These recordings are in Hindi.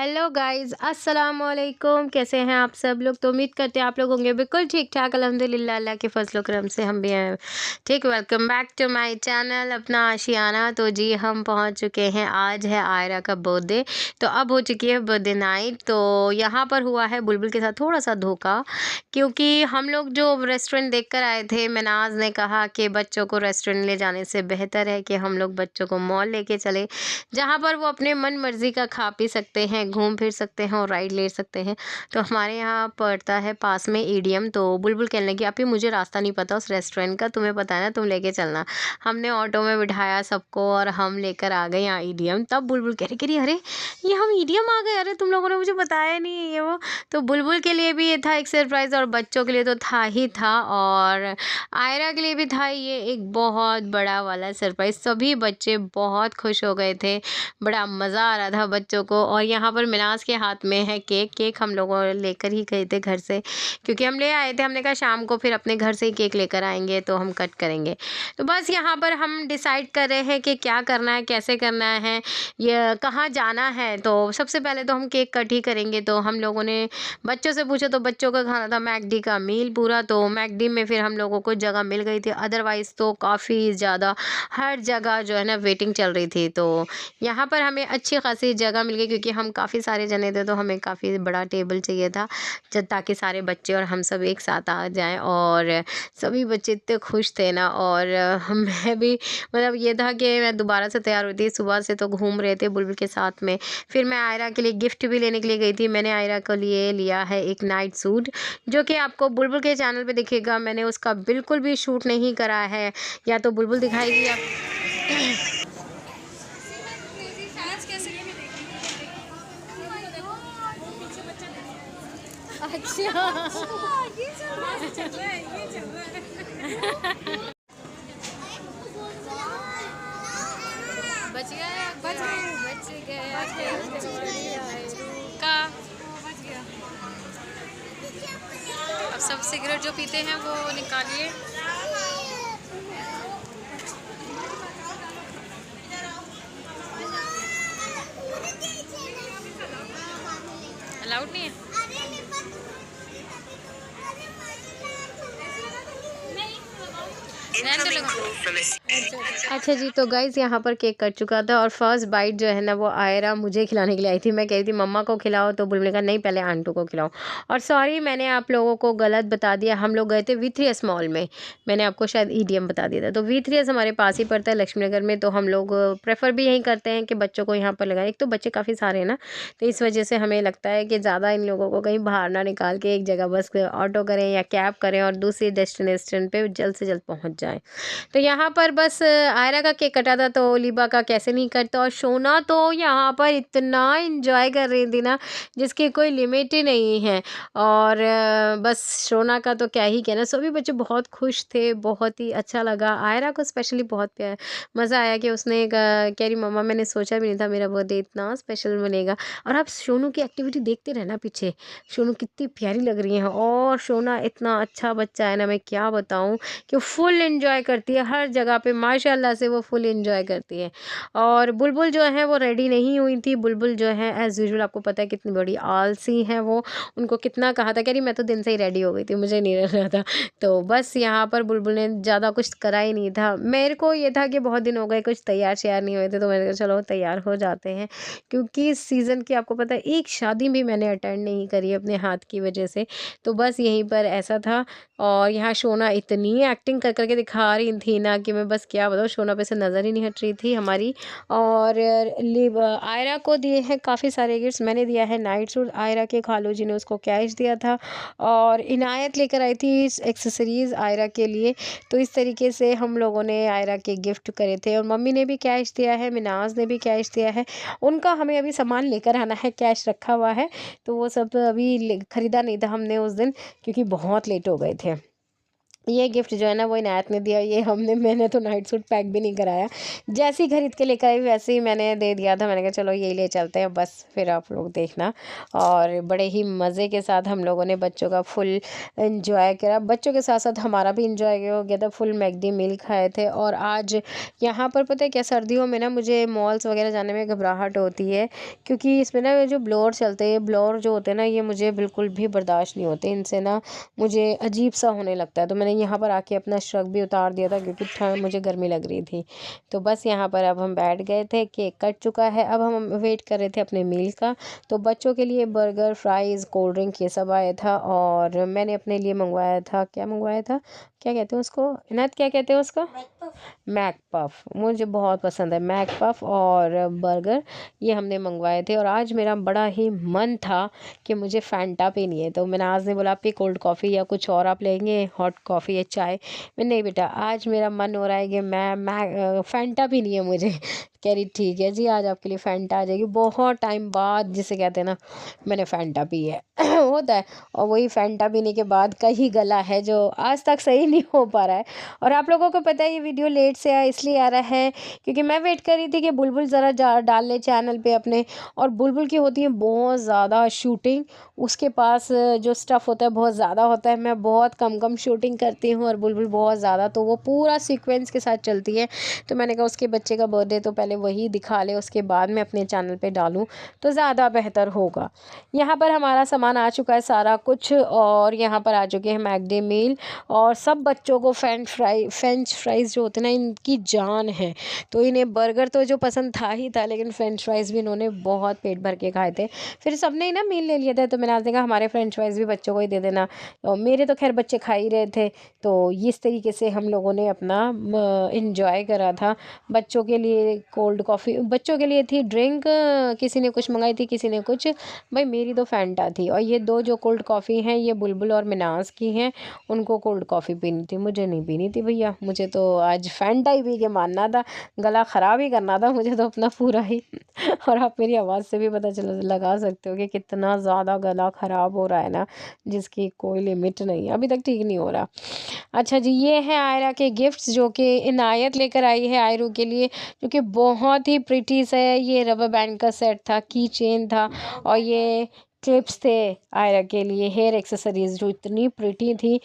हेलो गाइस, अस्सलाम वालेकुम। कैसे हैं आप सब लोग? तो उम्मीद करते हैं आप लोग होंगे बिल्कुल ठीक ठाक। अल्हम्दुलिल्लाह, अल्लाह के फजल करम से हम भी हैं ठीक। Welcome back to my channel Apna Ashiyana. तो जी हम पहुंच चुके हैं। आज है आयरा का बर्थडे। तो अब हो चुकी है बर्थडे नाइट। तो यहाँ पर हुआ है बुलबुल के साथ थोड़ा सा धोखा, क्योंकि हम लोग जो रेस्टोरेंट देख कर आए थे, मनाज ने कहा कि बच्चों को रेस्टोरेंट ले जाने से बेहतर है कि हम लोग बच्चों को मॉल लेके चले, जहाँ पर वो अपने मन मर्जी का खा पी सकते हैं, घूम फिर सकते हैं और राइड ले सकते हैं। तो हमारे यहाँ पड़ता है पास में ईडीएम। तो बुलबुल कहने लगी, आप ही मुझे रास्ता नहीं पता उस रेस्टोरेंट का, तुम्हें पता है ना, तुम लेके चलना। हमने ऑटो में बिठाया सबको और हम लेकर आ गए यहाँ ईडीएम। तब बुलबुल कह रही, अरे ये हम ईडीएम आ गए, अरे तुम लोगों ने मुझे बताया नहीं ये वो। तो बुलबुल के लिए भी ये था एक सरप्राइज़, और बच्चों के लिए तो था ही था, और आयरा के लिए भी था ये एक बहुत बड़ा वाला सरप्राइज़। सभी बच्चे बहुत खुश हो गए थे, बड़ा मज़ा आ रहा था बच्चों को। और यहाँ पर मिनाज के हाथ में है केक हम लोगों लेकर ही गए थे घर से, क्योंकि हम ले आए थे। हमने कहा शाम को फिर अपने घर से ही केक लेकर आएंगे तो हम कट करेंगे। तो बस यहाँ पर हम डिसाइड कर रहे हैं कि क्या करना है, कैसे करना है, ये कहाँ जाना है। तो सबसे पहले तो हम केक कट ही करेंगे। तो हम लोगों ने बच्चों से पूछा, तो बच्चों का खाना था मैकडी का मील पूरा। तो मैकडी में फिर हम लोगों को जगह मिल गई थी, अदरवाइज़ तो काफ़ी ज़्यादा हर जगह जो है ना वेटिंग चल रही थी। तो यहाँ पर हमें अच्छी खासी जगह मिल गई, क्योंकि हम काफ़ी सारे जने थे तो हमें काफ़ी बड़ा टेबल चाहिए था, जब ताकि सारे बच्चे और हम सब एक साथ आ जाएं। और सभी बच्चे इतने खुश थे ना, और मैं भी, मतलब ये था कि मैं दोबारा से तैयार हुई थी। सुबह से तो घूम रहे थे बुलबुल के साथ में। फिर मैं आयरा के लिए गिफ्ट भी लेने के लिए गई थी। मैंने आयरा के लिए लिया है एक नाइट सूट, जो कि आपको बुलबुल के चैनल पे दिखेगा। मैंने उसका बिल्कुल भी शूट नहीं करा है, या तो बुलबुल दिखाएगी या अच्छा ये चल रहा है, ये चल रहा है। बच गया, बच गया, का अब सब सिगरेट जो पीते हैं वो निकालिए। अलाउड नहीं है। अच्छा जी, तो गाइज़ यहाँ पर केक कट चुका था, और फर्स्ट बाइट जो है ना वो आयरा मुझे खिलाने के लिए आई थी। मैं कह रही थी मम्मा को खिलाओ, तो बुलबुल ने कहा नहीं पहले आंटू को खिलाओ। और सॉरी, मैंने आप लोगों को गलत बता दिया। हम लोग गए थे V3S मॉल में, मैंने आपको शायद ईडीएम बता दिया था। तो V3S हमारे पास ही पड़ता है लक्ष्मी नगर में। तो हम लोग प्रेफर भी यही करते हैं कि बच्चों को यहाँ पर लगाएं। एक तो बच्चे काफ़ी सारे हैं ना, तो इस वजह से हमें लगता है कि ज़्यादा इन लोगों को कहीं बाहर ना निकाल के एक जगह बस ऑटो करें या कैब करें और दूसरी डेस्टिनेशन पर जल्द से जल्द पहुँच जाएँ। तो यहाँ पर बस आयरा का केक कटा था, तो लिबा का कैसे नहीं कटता। और शोना तो यहाँ पर इतना एंजॉय कर रही थी ना, जिसकी कोई लिमिट ही नहीं है। और बस शोना का तो क्या ही कहना, सभी बच्चे बहुत खुश थे, बहुत ही अच्छा लगा। आयरा को स्पेशली बहुत प्यार मज़ा आया कि उसने कह रही मम्मा मैंने सोचा भी नहीं था मेरा बर्थडे इतना स्पेशल बनेगा। और आप सोनू की एक्टिविटी देखते रहना पीछे, सोनू कितनी प्यारी लग रही है। और सोना इतना अच्छा बच्चा है ना, मैं क्या बताऊँ, कि फुल एंजॉय करती है हर जगह पे, माशाल्लाह से वो फुल एंजॉय करती है। और बुलबुल जो है वो रेडी नहीं हुई थी। बुलबुल जो है एज़ यूजुअल, आपको पता है कितनी बड़ी आलसी है वो, उनको कितना कहा था, कह रही मैं तो दिन से ही रेडी हो गई थी, मुझे नहीं रहना था। तो बस यहाँ पर बुलबुल ने ज़्यादा कुछ करा ही नहीं था। मेरे को ये था कि बहुत दिन हो गए कुछ तैयार श्यार नहीं हुए थे, तो मैंने कहा चलो तैयार हो जाते हैं, क्योंकि इस सीज़न की आपको पता है एक शादी भी मैंने अटेंड नहीं करी अपने हाथ की वजह से। तो बस यहीं पर ऐसा था। और यहाँ शोना इतनी एक्टिंग कर करके दिखा रही थी ना, कि मैं बस क्या बताऊँ, शोना पे से नज़र ही नहीं हट रही थी हमारी। और आयरा को दिए हैं काफ़ी सारे गिफ्ट्स। मैंने दिया है नाइट सूट, आयरा के खालू जी ने उसको कैश दिया था, और इनायत लेकर आई थी एक्सेसरीज़ आयरा के लिए। तो इस तरीके से हम लोगों ने आयरा के गिफ्ट करे थे। और मम्मी ने भी कैश दिया है, मिनाज ने भी कैश दिया है। उनका हमें अभी सामान लेकर आना है, कैश रखा हुआ है, तो वो सब अभी ख़रीदा नहीं था हमने उस दिन, क्योंकि बहुत लेट हो गए थे। ये गिफ्ट जो है ना वो इनायत ने दिया। ये मैंने तो नाइट सूट पैक भी नहीं कराया, जैसे ही खरीद के लेकर आई वैसे ही मैंने दे दिया था। मैंने कहा चलो यही ले चलते हैं बस, फिर आप लोग देखना। और बड़े ही मज़े के साथ हम लोगों ने बच्चों का फुल इंजॉय करा, बच्चों के साथ साथ हमारा भी इंजॉय हो गया था। फुल मैकडी मील खाए थे। और आज यहाँ पर पता है क्या, सर्दियों में ना मुझे मॉल्स वगैरह जाने में घबराहट होती है, क्योंकि इसमें ना जो ब्लोअर चलते हैं, ब्लोअर जो होते हैं ना, ये मुझे बिल्कुल भी बर्दाश्त नहीं होते। इनसे ना मुझे अजीब सा होने लगता है। तो मैंने यहाँ पर आके अपना श्रग भी उतार दिया था, क्योंकि ठंड मुझे गर्मी लग रही थी। तो बस यहाँ पर अब हम बैठ गए थे, केक कट चुका है, अब हम वेट कर रहे थे अपने मील का। तो बच्चों के लिए बर्गर, फ्राइज़, कोल्ड ड्रिंक ये सब आया था। और मैंने अपने लिए मंगवाया था, क्या मंगवाया था, क्या कहते हैं उसको इनायत, क्या कहते हैं उसको, मैक पफ। मुझे बहुत पसंद है मैक पफ और बर्गर, ये हमने मंगवाए थे। और आज मेरा बड़ा ही मन था कि मुझे फैंटा पीनी है। तो मैंने आज ने बोला आप कोल्ड कॉफ़ी या कुछ और आप लेंगे, हॉट कॉफ़ी या चाय। मैं नहीं बेटा, आज मेरा मन हो रहा है कि मैं फैंटा पीनी है मुझे। कह रही ठीक है जी, आज आपके लिए फैंटा आ जाएगी। बहुत टाइम बाद, जिसे कहते हैं ना, मैंने फैंटा पी है। होता है। और वही फैंटा पीने के बाद का ही गला है जो आज तक सही नहीं हो पा रहा है। और आप लोगों को पता है ये वीडियो लेट से आया, इसलिए आ रहा है क्योंकि मैं वेट कर रही थी कि बुलबुल ज़रा डाल ले चैनल पे अपने। और बुलबुल की होती है बहुत ज़्यादा शूटिंग, उसके पास जो स्टफ़ होता है बहुत ज़्यादा होता है। मैं बहुत कम कम शूटिंग करती हूँ और बुलबुल बहुत ज़्यादा, तो वो पूरा सीक्वेंस के साथ चलती है। तो मैंने कहा उसके बच्चे का बर्थडे तो पहले वही दिखा ले, उसके बाद मैं अपने चैनल पे डालूँ तो ज़्यादा बेहतर होगा। यहाँ पर हमारा सामान आ चुका है सारा कुछ, और यहाँ पर आ चुके हैं मैकडी मील। और सब बच्चों को फ्रेंच फ्राइज़ जो होते हैं ना, इनकी जान है। तो इन्हें बर्गर तो जो पसंद था ही था, लेकिन फ्रेंच फ्राइज़ भी इन्होंने बहुत पेट भर के खाए थे। फिर सबने ही ना मील ले लिया था, तो मैंने आज देखा हमारे फ्रेंच फ्राइज़ भी बच्चों को ही दे देना। और मेरे तो खैर बच्चे खा ही रहे थे। तो इस तरीके से हम लोगों ने अपना इंजॉय करा था। बच्चों के लिए कोल्ड कॉफ़ी, बच्चों के लिए थी ड्रिंक, किसी ने कुछ मंगाई थी, किसी ने कुछ। भाई मेरी तो फैंटा थी। और ये दो जो कोल्ड कॉफ़ी हैं ये बुलबुल और मिनास की हैं, उनको कोल्ड कॉफ़ी पीनी थी, मुझे नहीं पीनी थी भैया। मुझे तो आज फैंटा ही पी के मानना था, गला ख़राब ही करना था मुझे तो अपना पूरा ही। और आप मेरी आवाज़ से भी पता चल लगा सकते हो कि कितना ज़्यादा गला ख़राब हो रहा है ना, जिसकी कोई लिमिट नहीं है, अभी तक ठीक नहीं हो रहा। अच्छा जी, ये है आयरा के गिफ्ट्स जो कि इनायत लेकर आई है आयरू के लिए, जो कि बहुत ही प्रिटी सा है। ये रबर बैंड का सेट था, की चेन था, और ये क्लिप्स थे आयरा के लिए, हेयर एक्सेसरीज जो इतनी प्रिटी थी।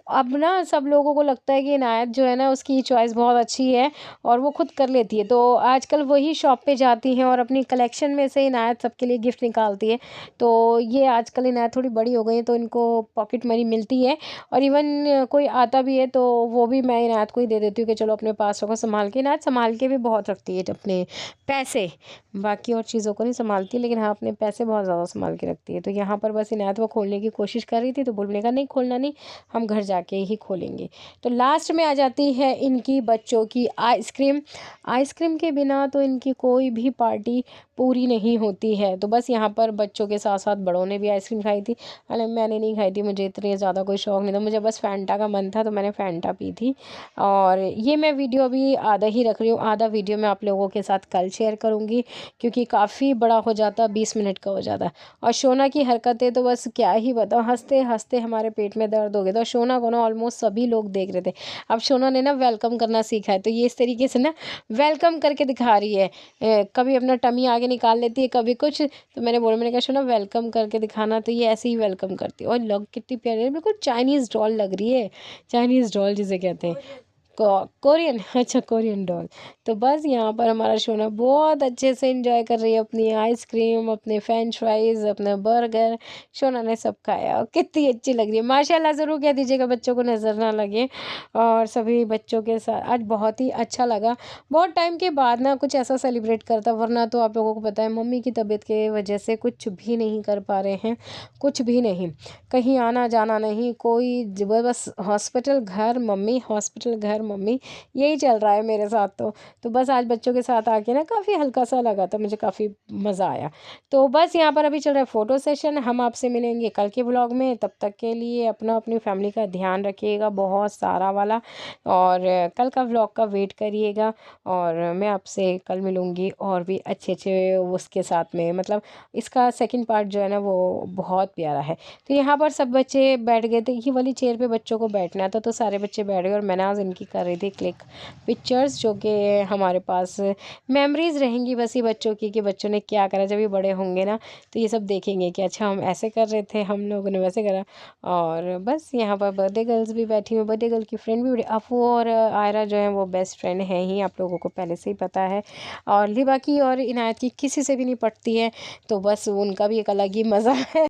अब ना सब लोगों को लगता है कि इनायत जो है ना उसकी चॉइस बहुत अच्छी है और वो खुद कर लेती है, तो आजकल वही शॉप पे जाती हैं और अपनी कलेक्शन में से इनायत सबके लिए गिफ्ट निकालती है। तो ये आजकल इनायत थोड़ी बड़ी हो गई है तो इनको पॉकेट मनी मिलती है। और इवन कोई आता भी है तो वो भी मैं इनायत को ही दे देती हूँ कि चलो अपने पास रखो संभाल के। इनायत संभाल के भी बहुत रखती है अपने पैसे, बाकी और चीज़ों को नहीं संभालती, लेकिन हाँ अपने पैसे बहुत ज़्यादा संभाल के रखती है। तो यहाँ पर बस इनायत वो खोलने की कोशिश कर रही थी, तो बोलने का नहीं खोलना नहीं, हम घर जाके ही खोलेंगे। तो लास्ट में आ जाती है इनकी बच्चों की आइसक्रीम। आइसक्रीम के बिना तो इनकी कोई भी पार्टी पूरी नहीं होती है। तो बस यहाँ पर बच्चों के साथ साथ बड़ों ने भी आइसक्रीम खाई थी, हालांकि मैंने नहीं खाई थी, मुझे इतने ज़्यादा कोई शौक़ नहीं था, मुझे बस फैंटा का मन था तो मैंने फैंटा पी थी। और ये मैं वीडियो अभी आधा ही रख रही हूँ, आधा वीडियो मैं आप लोगों के साथ कल शेयर करूँगी, क्योंकि काफ़ी बड़ा हो जाता, 20 मिनट का हो जाता। और शोना की हरकतें तो बस क्या ही बताओ, हंसते हंसते हमारे पेट में दर्द हो गया था। शोना को ना ऑलमोस्ट सभी लोग देख रहे थे। अब शोना ने ना वेलकम करना सीखा है, तो ये इस तरीके से ना वेलकम करके दिखा रही है। कभी अपना टमी आगे निकाल लेती है, कभी कुछ। तो मैंने कहा शोना वेलकम करके दिखाना, तो ये ऐसे ही वेलकम करती है। और लग कितनी प्यारी है, बिल्कुल चाइनीज़ डॉल लग रही है, चाइनीज़ डॉल जिसे कहते हैं, कोरियन, अच्छा कोरियन डॉल। तो बस यहाँ पर हमारा शोना बहुत अच्छे से एंजॉय कर रही है अपनी आइसक्रीम, अपने फ्रेंच फ्राइज़, अपना बर्गर। शोना ने सब खाया और कितनी अच्छी लग रही है माशाल्लाह। ज़रूर कह दीजिएगा बच्चों को नज़र ना लगे। और सभी बच्चों के साथ आज बहुत ही अच्छा लगा, बहुत टाइम के बाद ना कुछ ऐसा सेलिब्रेट करता, वरना तो आप लोगों को पता है मम्मी की तबीयत के वजह से कुछ भी नहीं कर पा रहे हैं, कुछ भी नहीं, कहीं आना जाना नहीं, कोई बस हॉस्पिटल घर मम्मी, हॉस्पिटल घर मम्मी यही चल रहा है मेरे साथ। तो बस आज बच्चों के साथ आके ना काफ़ी हल्का सा लगा, तो मुझे काफ़ी मज़ा आया। तो बस यहाँ पर अभी चल रहा है फ़ोटो सेशन। हम आपसे मिलेंगे कल के व्लॉग में, तब तक के लिए अपनी फैमिली का ध्यान रखिएगा बहुत सारा वाला, और कल का व्लॉग का वेट करिएगा। और मैं आपसे कल मिलूँगी और भी अच्छे अच्छे उसके साथ में, मतलब इसका सेकंड पार्ट जो है ना वो बहुत प्यारा है। तो यहाँ पर सब बच्चे बैठ गए थे, ये वाली चेयर पे बच्चों को बैठना था, तो सारे बच्चे बैठ गए और मैंने आज इनकी कर रही थी क्लिक पिक्चर्स, जो कि हमारे पास मेमोरीज रहेंगी बस ये बच्चों की, कि बच्चों ने क्या करा। जब ये बड़े होंगे ना तो ये सब देखेंगे कि अच्छा हम ऐसे कर रहे थे, हम लोगों ने वैसे करा। और बस यहाँ पर बर्थडे गर्ल्स भी बैठी हुई, बर्थडे गर्ल की फ्रेंड भी बड़ी, अफू और आयरा जो है वो बेस्ट फ्रेंड है ही, आप लोगों को पहले से ही पता है। और लिबा की और इनायत की किसी से भी नहीं पटती है, तो बस उनका भी एक अलग ही मज़ा है।